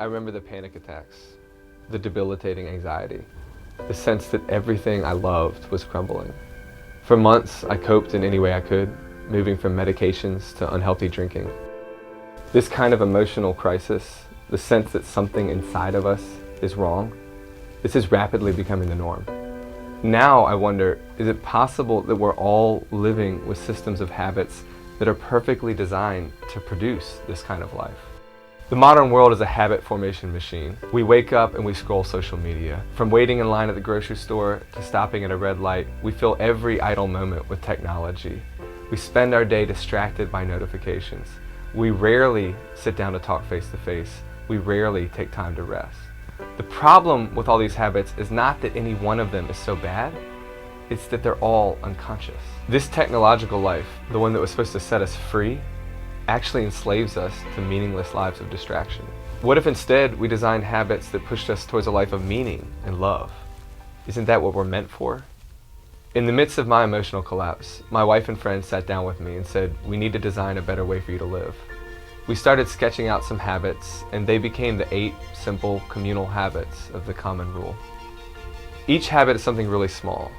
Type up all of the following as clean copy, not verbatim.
I remember the panic attacks, the debilitating anxiety, the sense that everything I loved was crumbling. For months, I coped in any way I could, moving from medications to unhealthy drinking. This kind of emotional crisis, the sense that something inside of us is wrong, this is rapidly becoming the norm. Now I wonder, is it possible that we're all living with systems of habits that are perfectly designed to produce this kind of life? The modern world is a habit formation machine. We wake up and we scroll social media. From waiting in line at the grocery store to stopping at a red light, we fill every idle moment with technology. We spend our day distracted by notifications. We rarely sit down to talk face to face. We rarely take time to rest. The problem with all these habits is not that any one of them is so bad, it's that they're all unconscious. This technological life, the one that was supposed to set us free, actually enslaves us to meaningless lives of distraction. What if instead we designed habits that pushed us towards a life of meaning and love? Isn't that what we're meant for? In the midst of my emotional collapse, my wife and friends sat down with me and said, we need to design a better way for you to live. We started sketching out some habits, and they became the 8 simple communal habits of the common rule. Each habit is something really small,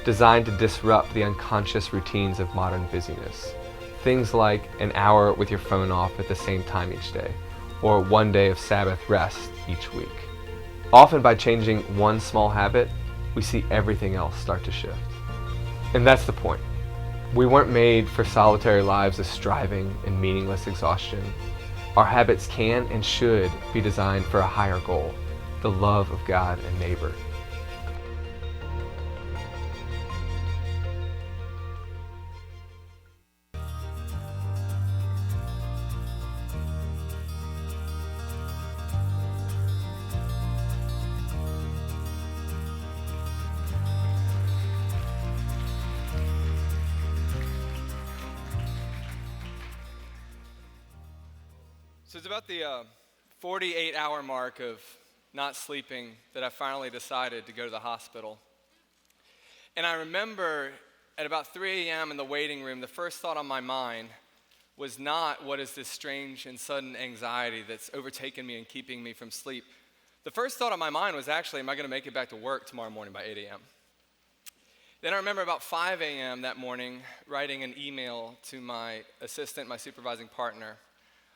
designed to disrupt the unconscious routines of modern busyness. Things like an hour with your phone off at the same time each day, or 1 day of Sabbath rest each week. Often by changing one small habit, we see everything else start to shift. And that's the point. We weren't made for solitary lives of striving and meaningless exhaustion. Our habits can and should be designed for a higher goal, the love of God and neighbor. So it's about the 48-hour mark of not sleeping that I finally decided to go to the hospital. And I remember at about 3 a.m. in the waiting room, the first thought on my mind was not what is this strange and sudden anxiety that's overtaken me and keeping me from sleep. The first thought on my mind was actually, am I going to make it back to work tomorrow morning by 8 a.m.? Then I remember about 5 a.m. that morning writing an email to my assistant, my supervising partner,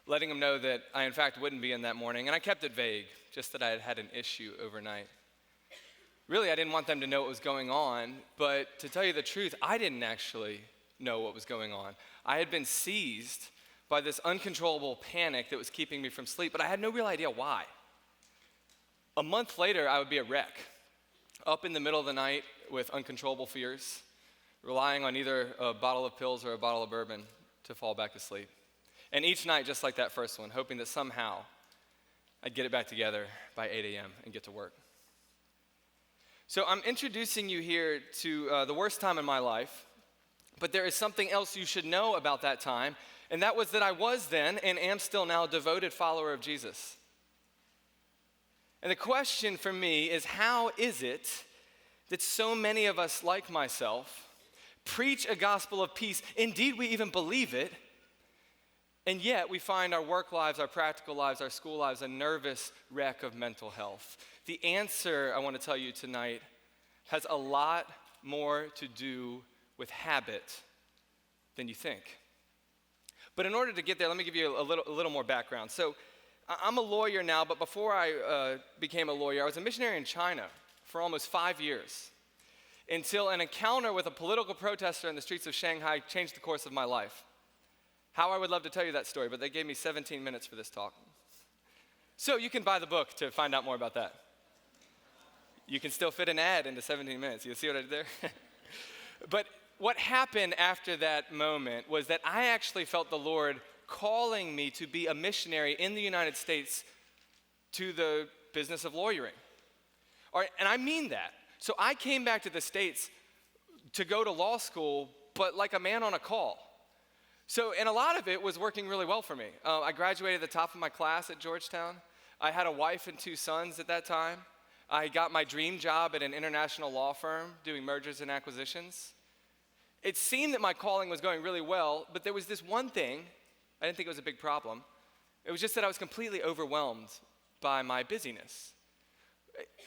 letting him know that I, in fact, wouldn't be in that morning. And I kept it vague, just that I had had an issue overnight. Really, I didn't want them to know what was going on, but to tell you the truth, I didn't actually know what was going on. I had been seized by this uncontrollable panic that was keeping me from sleep, but I had no real idea why. A month later, I would be a wreck, up in the middle of the night with uncontrollable fears, relying on either a bottle of pills or a bottle of bourbon to fall back to sleep. And each night, just like that first one, hoping that somehow I'd get it back together by 8 a.m. and get to work. So I'm introducing you here to the worst time in my life, but there is something else you should know about that time, and that was that I was then and am still now a devoted follower of Jesus. And the question for me is, how is it that so many of us, like myself, preach a gospel of peace? Indeed, we even believe it. And yet, we find our work lives, our practical lives, our school lives a nervous wreck of mental health. The answer, I want to tell you tonight, has a lot more to do with habit than you think. But in order to get there, let me give you a little more background. So, I'm a lawyer now, but before I became a lawyer, I was a missionary in China for almost 5 years, until an encounter with a political protester in the streets of Shanghai changed the course of my life. How I would love to tell you that story, but they gave me 17 minutes for this talk. So you can buy the book to find out more about that. You can still fit an ad into 17 minutes. You see what I did there? But what happened after that moment was that I actually felt the Lord calling me to be a missionary in the United States to the business of lawyering. All right, and I mean that. So I came back to the States to go to law school, but like a man on a call. So, and a lot of it was working really well for me. I graduated at the top of my class at Georgetown. I had a wife and 2 sons at that time. I got my dream job at an international law firm doing mergers and acquisitions. It seemed that my calling was going really well, but there was this one thing. I didn't think it was a big problem. It was just that I was completely overwhelmed by my busyness.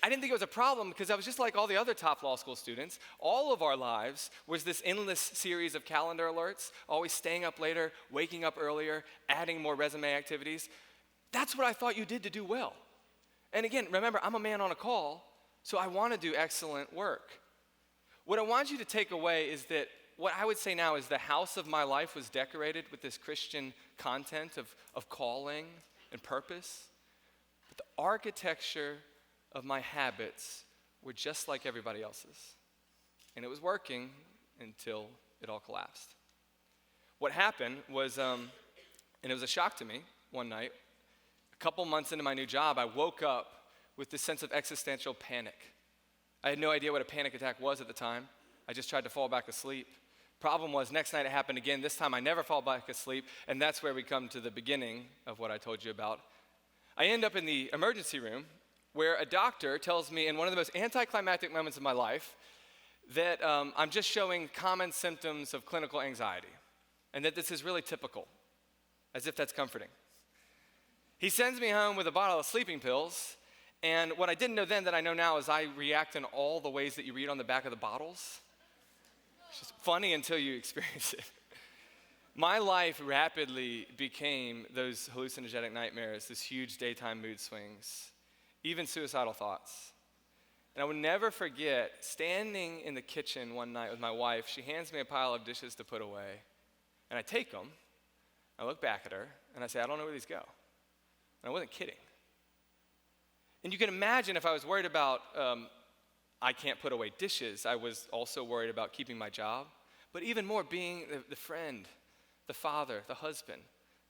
I didn't think it was a problem because I was just like all the other top law school students. All of our lives was this endless series of calendar alerts, always staying up later, waking up earlier, adding more resume activities. That's what I thought you did to do well. And again, remember, I'm a man on a call, so I want to do excellent work. What I want you to take away is that what I would say now is the house of my life was decorated with this Christian content of calling and purpose. But the architecture of my habits were just like everybody else's. And it was working until it all collapsed. What happened was, and it was a shock to me one night, a couple months into my new job, I woke up with this sense of existential panic. I had no idea what a panic attack was at the time. I just tried to fall back asleep. Problem was, next night it happened again. This time I never fall back asleep, and that's where we come to the beginning of what I told you about. I end up in the emergency room where a doctor tells me in one of the most anticlimactic moments of my life that I'm just showing common symptoms of clinical anxiety and that this is really typical, as if that's comforting. He sends me home with a bottle of sleeping pills, and what I didn't know then that I know now is I react in all the ways that you read on the back of the bottles. It's just funny until you experience it. My life rapidly became those hallucinogenic nightmares, these huge daytime mood swings, even suicidal thoughts. And I will never forget standing in the kitchen one night with my wife. She hands me a pile of dishes to put away, and I take them, I look back at her, and I say, I don't know where these go. And I wasn't kidding. And you can imagine if I was worried about I can't put away dishes, I was also worried about keeping my job, but even more being the friend, the father, the husband,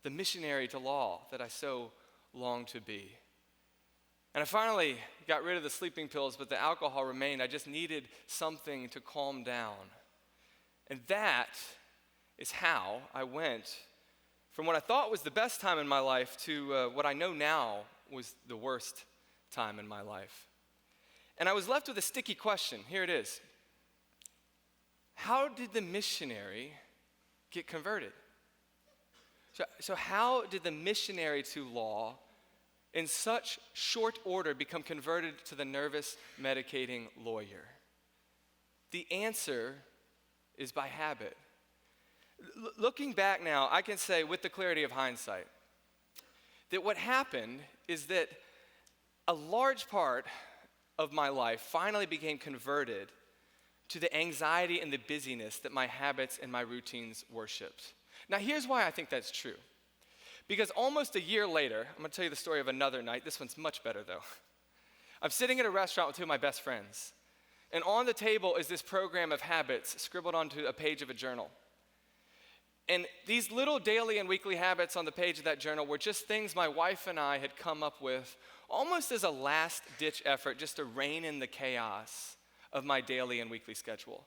the missionary to law that I so longed to be. And I finally got rid of the sleeping pills, but the alcohol remained. I just needed something to calm down. And that is how I went from what I thought was the best time in my life to what I know now was the worst time in my life. And I was left with a sticky question. Here it is. How did the missionary get converted? So how did the missionary to law in such short order become converted to the nervous medicating lawyer? The answer is by habit. Looking back now, I can say with the clarity of hindsight that what happened is that a large part of my life finally became converted to the anxiety and the busyness that my habits and my routines worshipped. Now, here's why I think that's true. Because almost a year later, I'm going to tell you the story of another night. This one's much better, though. I'm sitting at a restaurant with two of my best friends, and on the table is this program of habits scribbled onto a page of a journal. And these little daily and weekly habits on the page of that journal were just things my wife and I had come up with almost as a last-ditch effort just to rein in the chaos of my daily and weekly schedule.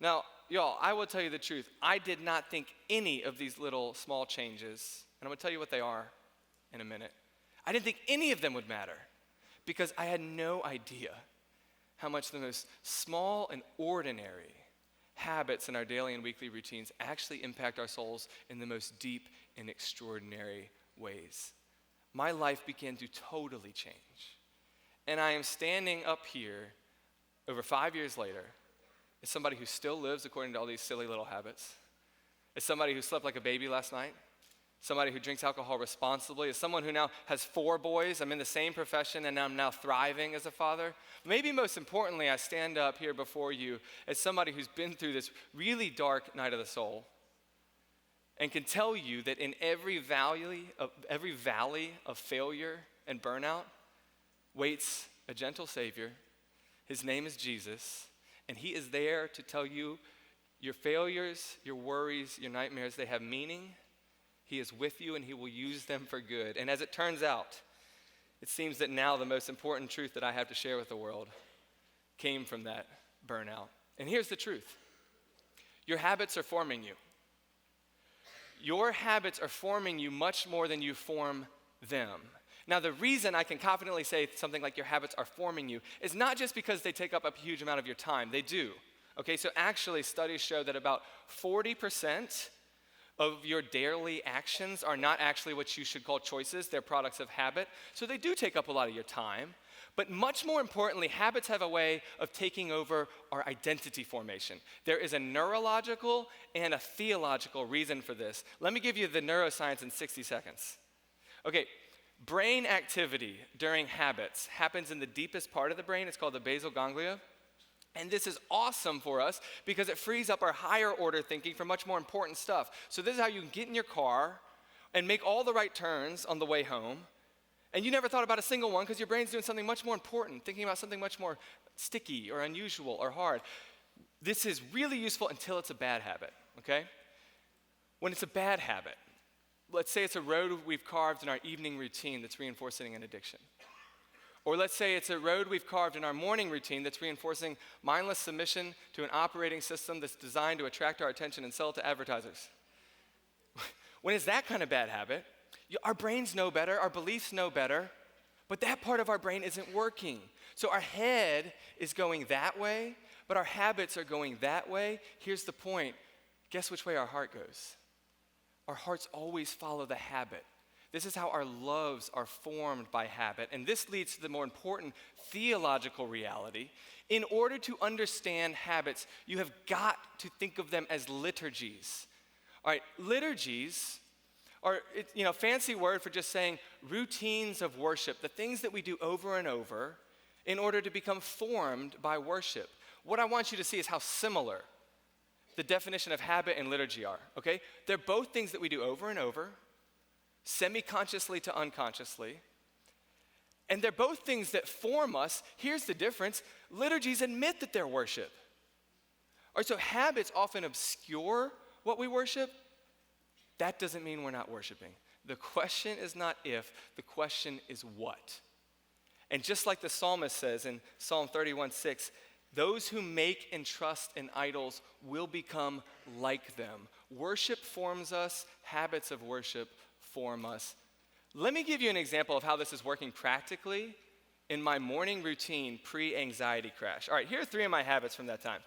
Now, y'all, I will tell you the truth. I did not think any of these little small changes, and I'm going to tell you what they are in a minute. I didn't think any of them would matter because I had no idea how much the most small and ordinary habits in our daily and weekly routines actually impact our souls in the most deep and extraordinary ways. My life began to totally change. And I am standing up here over 5 years later as somebody who still lives according to all these silly little habits, as somebody who slept like a baby last night, somebody who drinks alcohol responsibly, as someone who now has 4 boys. I'm in the same profession and I'm now thriving as a father. Maybe most importantly, I stand up here before you as somebody who's been through this really dark night of the soul and can tell you that in every valley of failure and burnout waits a gentle Savior. His name is Jesus, and he is there to tell you your failures, your worries, your nightmares, they have meaning. He is with you, and he will use them for good. And as it turns out, it seems that now the most important truth that I have to share with the world came from that burnout. And here's the truth. Your habits are forming you. Your habits are forming you much more than you form them. Now, the reason I can confidently say something like your habits are forming you is not just because they take up a huge amount of your time. They do. Okay, so actually studies show that about 40% of your daily actions are not actually what you should call choices. They're products of habit. So they do take up a lot of your time. But much more importantly, habits have a way of taking over our identity formation. There is a neurological and a theological reason for this. Let me give you the neuroscience in 60 seconds. Okay, brain activity during habits happens in the deepest part of the brain. It's called the basal ganglia. And this is awesome for us because it frees up our higher order thinking for much more important stuff. So this is how you can get in your car and make all the right turns on the way home. And you never thought about a single one because your brain's doing something much more important, thinking about something much more sticky or unusual or hard. This is really useful until it's a bad habit, okay? When it's a bad habit, let's say it's a road we've carved in our evening routine that's reinforcing an addiction. Or let's say it's a road we've carved in our morning routine that's reinforcing mindless submission to an operating system that's designed to attract our attention and sell it to advertisers. When it's that kind of bad habit, our brains know better, our beliefs know better, but that part of our brain isn't working. So our head is going that way, but our habits are going that way. Here's the point. Guess which way our heart goes? Our hearts always follow the habit. This is how our loves are formed by habit, and this leads to the more important theological reality. In order to understand habits, you have got to think of them as liturgies. All right, liturgies are fancy word for just saying routines of worship, the things that we do over and over in order to become formed by worship. What I want you to see is how similar the definition of habit and liturgy are, okay? They're both things that we do over and over, semi-consciously to unconsciously, and they're both things that form us. Here's the difference. Liturgies admit that they're worship. All right, so habits often obscure what we worship. That doesn't mean we're not worshiping. The question is not if, the question is what. And just like the psalmist says in Psalm 31:6, those who make and trust in idols will become like them. Worship forms us, habits of worship form us. Let me give you an example of how this is working practically in my morning routine pre-anxiety crash. All right, here are 3 of my habits from that time.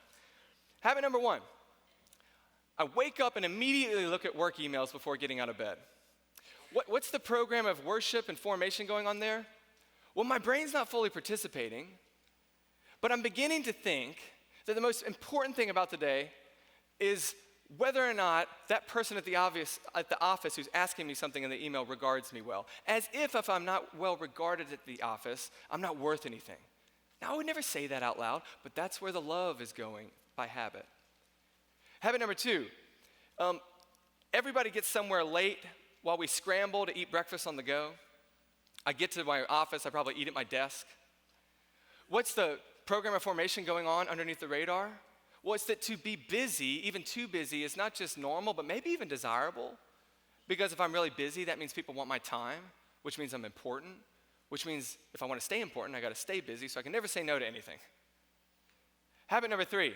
Habit number 1, I wake up and immediately look at work emails before getting out of bed. What's the program of worship and formation going on there? Well, my brain's not fully participating, but I'm beginning to think that the most important thing about the day is whether or not that person at the office who's asking me something in the email regards me well. As if I'm not well regarded at the office, I'm not worth anything. Now, I would never say that out loud, but that's where the love is going by habit. Habit number 2, everybody gets somewhere late while we scramble to eat breakfast on the go. I get to my office, I probably eat at my desk. What's the program of formation going on underneath the radar? Well, it's that to be busy, even too busy, is not just normal, but maybe even desirable. Because if I'm really busy, that means people want my time, which means I'm important, which means if I want to stay important, I got to stay busy, so I can never say no to anything. Habit number 3,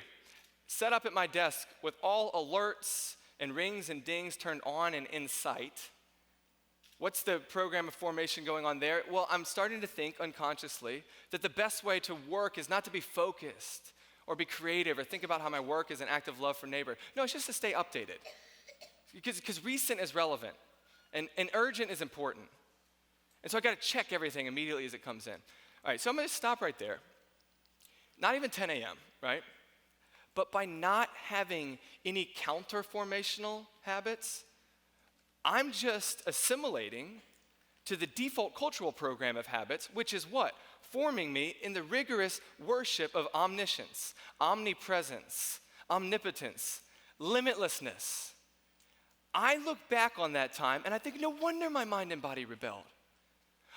set up at my desk with all alerts and rings and dings turned on and in sight. What's the program of formation going on there? Well, I'm starting to think unconsciously that the best way to work is not to be focused or be creative or think about how my work is an act of love for neighbor. No, it's just to stay updated. Because recent is relevant and urgent is important. And so I got to check everything immediately as it comes in. All right, so I'm going to stop right there. Not even 10 a.m., right? But by not having any counter-formational habits, I'm just assimilating to the default cultural program of habits, which is what? Forming me in the rigorous worship of omniscience, omnipresence, omnipotence, limitlessness. I look back on that time and I think, no wonder my mind and body rebelled.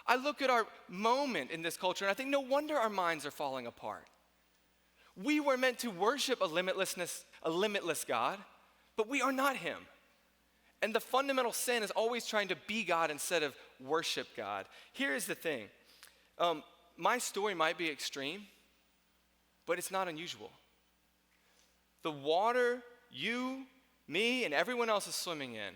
I look at our moment in this culture and I think, no wonder our minds are falling apart. We were meant to worship a limitless God, but we are not him. And the fundamental sin is always trying to be God instead of worship God. Here is the thing. My story might be extreme, but it's not unusual. The water you, me, and everyone else is swimming in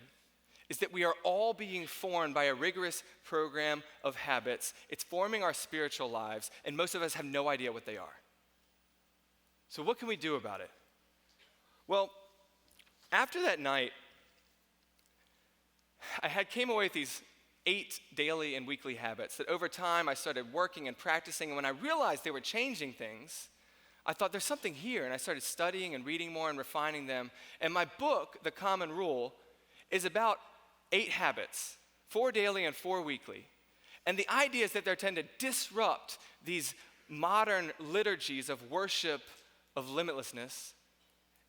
is that we are all being formed by a rigorous program of habits. It's forming our spiritual lives, and most of us have no idea what they are. So what can we do about it? Well, after that night, came away with these 8 daily and weekly habits that over time I started working and practicing, and when I realized they were changing things, I thought there's something here, and I started studying and reading more and refining them. And my book, The Common Rule, is about 8 habits, 4 daily and 4 weekly. And the idea is that they're tend to disrupt these modern liturgies of worship, of limitlessness,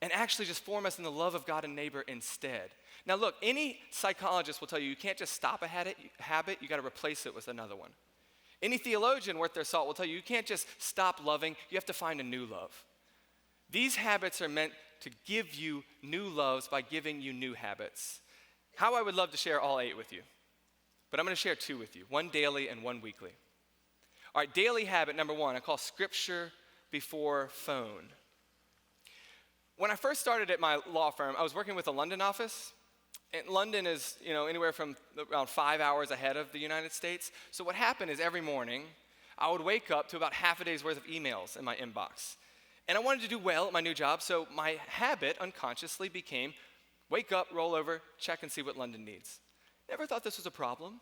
and actually just form us in the love of God and neighbor instead. Now look, any psychologist will tell you can't just stop a habit, you gotta replace it with another one. Any theologian worth their salt will tell you can't just stop loving, you have to find a new love. These habits are meant to give you new loves by giving you new habits. How I would love to share all 8 with you, but I'm gonna share 2 with you, 1 daily and 1 weekly. All right, daily habit number 1, I call scripture before phone. When I first started at my law firm, I was working with a London office. And London is, anywhere from around 5 hours ahead of the United States. So what happened is every morning, I would wake up to about half a day's worth of emails in my inbox. And I wanted to do well at my new job, so my habit unconsciously became wake up, roll over, check and see what London needs. Never thought this was a problem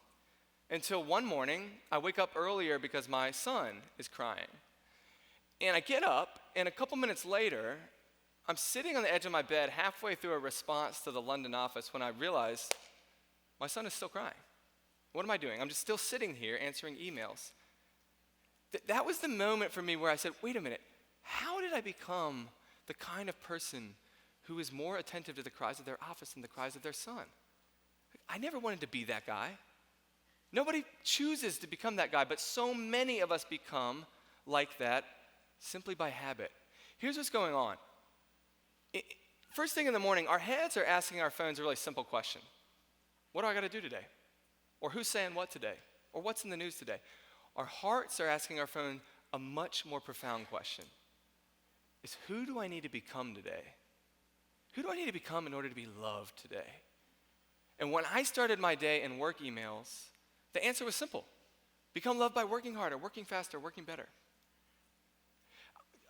until one morning, I wake up earlier because my son is crying. And I get up, and a couple minutes later, I'm sitting on the edge of my bed halfway through a response to the London office when I realize my son is still crying. What am I doing? I'm just still sitting here answering emails. That was the moment for me where I said, wait a minute, how did I become the kind of person who is more attentive to the cries of their office than the cries of their son? I never wanted to be that guy. Nobody chooses to become that guy, but so many of us become like that simply by habit. Here's what's going on. First thing in the morning, our heads are asking our phones a really simple question. What do I got to do today? Or who's saying what today? Or what's in the news today? Our hearts are asking our phone a much more profound question. Is who do I need to become today? Who do I need to become in order to be loved today? And when I started my day in work emails, the answer was simple. Become loved by working harder, working faster, working better.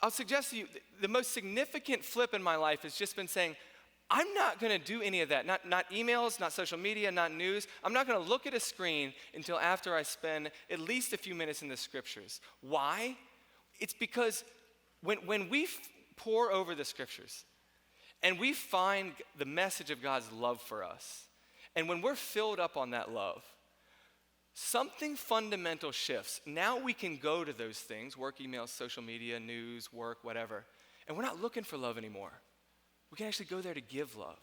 I'll suggest to you, the most significant flip in my life has just been saying, I'm not gonna do any of that. Not emails, not social media, not news. I'm not gonna look at a screen until after I spend at least a few minutes in the scriptures. Why? It's because when we pore over the scriptures and we find the message of God's love for us, and when we're filled up on that love, something fundamental shifts. Now we can go to those things, work emails, social media, news, work, whatever, and we're not looking for love anymore. We can actually go there to give love.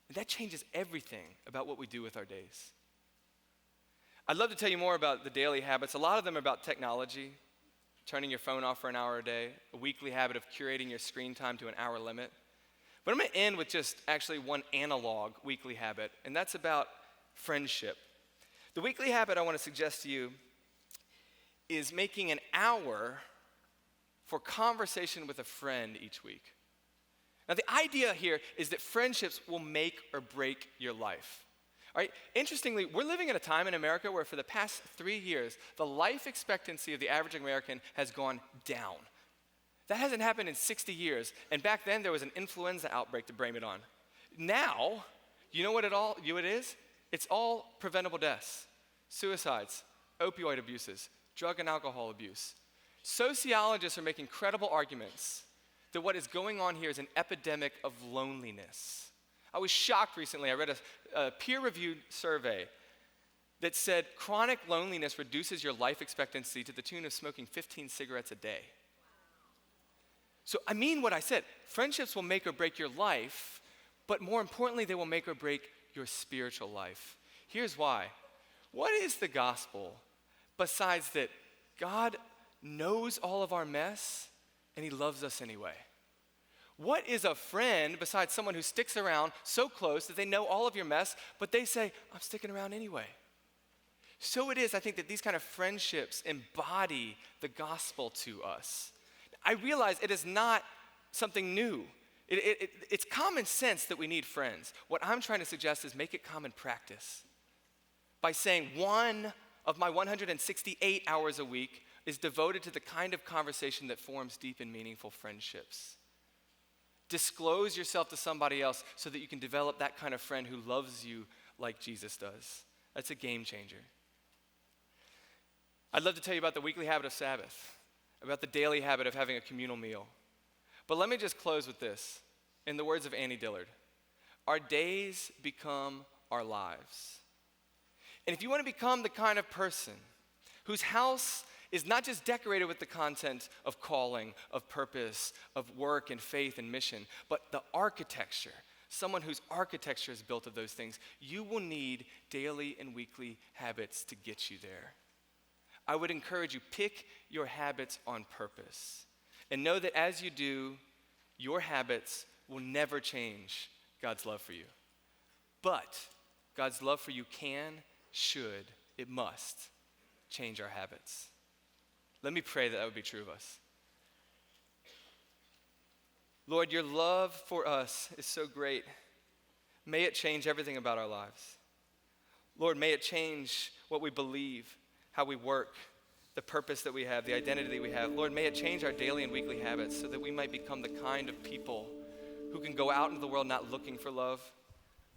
And that changes everything about what we do with our days. I'd love to tell you more about the daily habits. A lot of them are about technology, turning your phone off for an hour a day, a weekly habit of curating your screen time to an hour limit. But I'm gonna end with just actually one analog weekly habit, and that's about friendship. The weekly habit I want to suggest to you is making an hour for conversation with a friend each week. Now, the idea here is that friendships will make or break your life. All right? Interestingly, we're living in a time in America where for the past 3 years, the life expectancy of the average American has gone down. That hasn't happened in 60 years, and back then there was an influenza outbreak to blame it on. Now, you know what it is? It's all preventable deaths, suicides, opioid abuses, drug and alcohol abuse. Sociologists are making credible arguments that what is going on here is an epidemic of loneliness. I was shocked recently. I read a peer-reviewed survey that said chronic loneliness reduces your life expectancy to the tune of smoking 15 cigarettes a day. So I mean what I said. Friendships will make or break your life, but more importantly, they will make or break your spiritual life. Here's why. What is the gospel besides that God knows all of our mess and he loves us anyway? What is a friend besides someone who sticks around so close that they know all of your mess, but they say, I'm sticking around anyway? So it is, I think, that these kind of friendships embody the gospel to us. I realize it is not something new. It's common sense that we need friends. What I'm trying to suggest is make it common practice by saying one of my 168 hours a week is devoted to the kind of conversation that forms deep and meaningful friendships. Disclose yourself to somebody else so that you can develop that kind of friend who loves you like Jesus does. That's a game changer. I'd love to tell you about the weekly habit of Sabbath, about the daily habit of having a communal meal. But let me just close with this. In the words of Annie Dillard, our days become our lives. And if you want to become the kind of person whose house is not just decorated with the content of calling, of purpose, of work and faith and mission, but the architecture, someone whose architecture is built of those things, you will need daily and weekly habits to get you there. I would encourage you, pick your habits on purpose. And know that as you do, your habits will never change God's love for you. But God's love for you can, should, it must change our habits. Let me pray that would be true of us. Lord, your love for us is so great. May it change everything about our lives. Lord, may it change what we believe, how we work, the purpose that we have, the identity that we have. Lord, may it change our daily and weekly habits so that we might become the kind of people who can go out into the world not looking for love,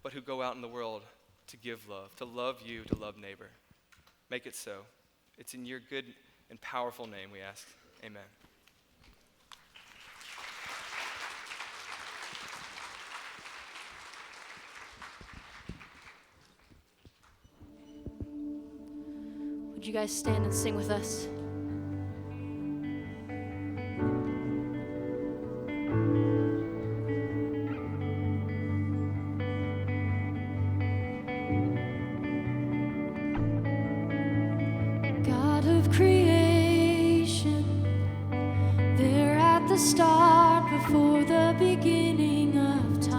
but who go out in the world to give love, to love you, to love neighbor. Make it so. It's in your good and powerful name we ask. Amen. Would you guys stand and sing with us? God of creation, there at the start, before the beginning of time.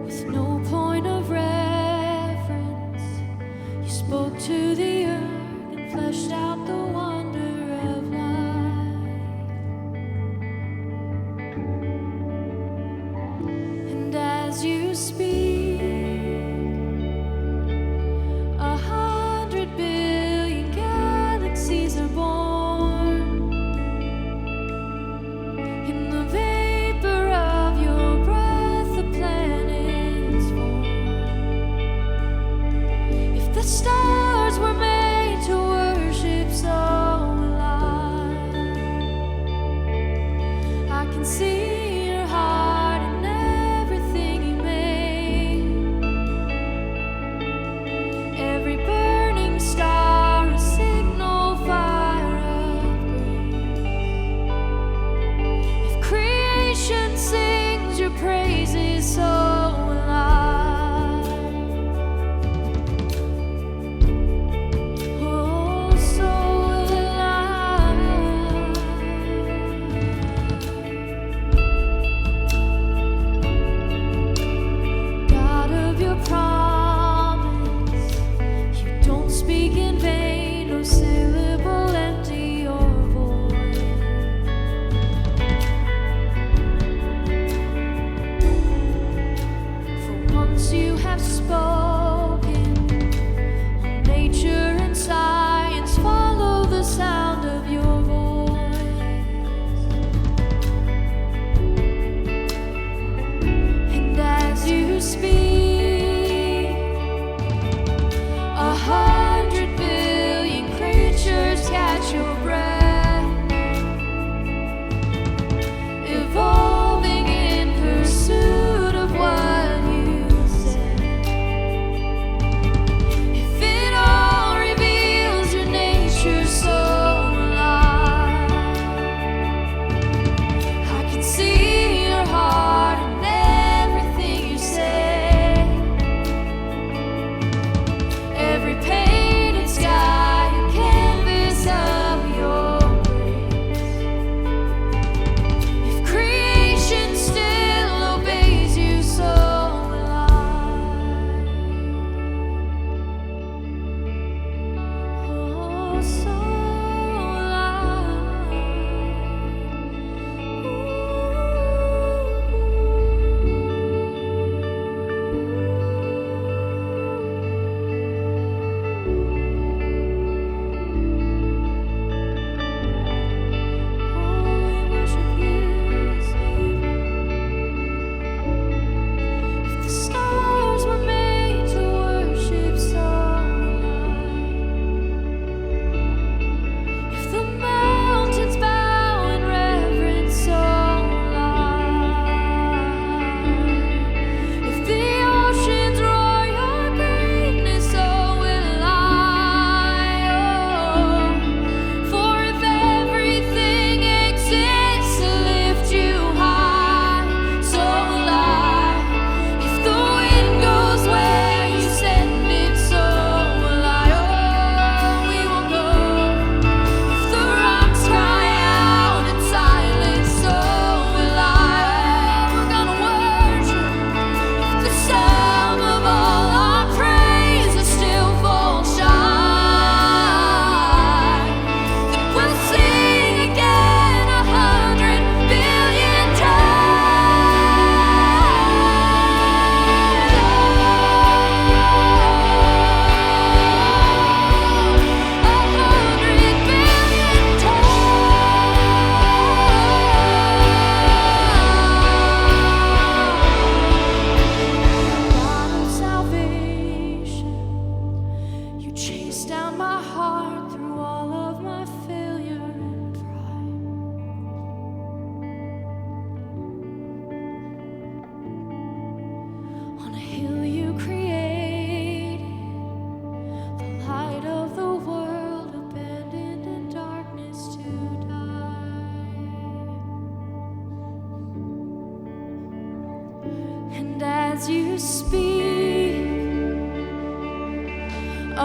With no point of reference, you spoke to the earth and fleshed out the wonder of life. And as you speak, 100 billion galaxies are born. In the vapor of your breath, the planets form. If the stars were made to worship, so will I can see your heart in everything you made. Every burning star a signal fire of grace. If creation sings your praises, so will I. Oh, so will I. God of your promise, you don't speak in vain, no syllable empty or void. For once you have spoken, all nature and science follow the sound of your voice. And as you speak, 100 billion creatures catch your breath, evolving in pursuit of what you said.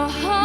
heart.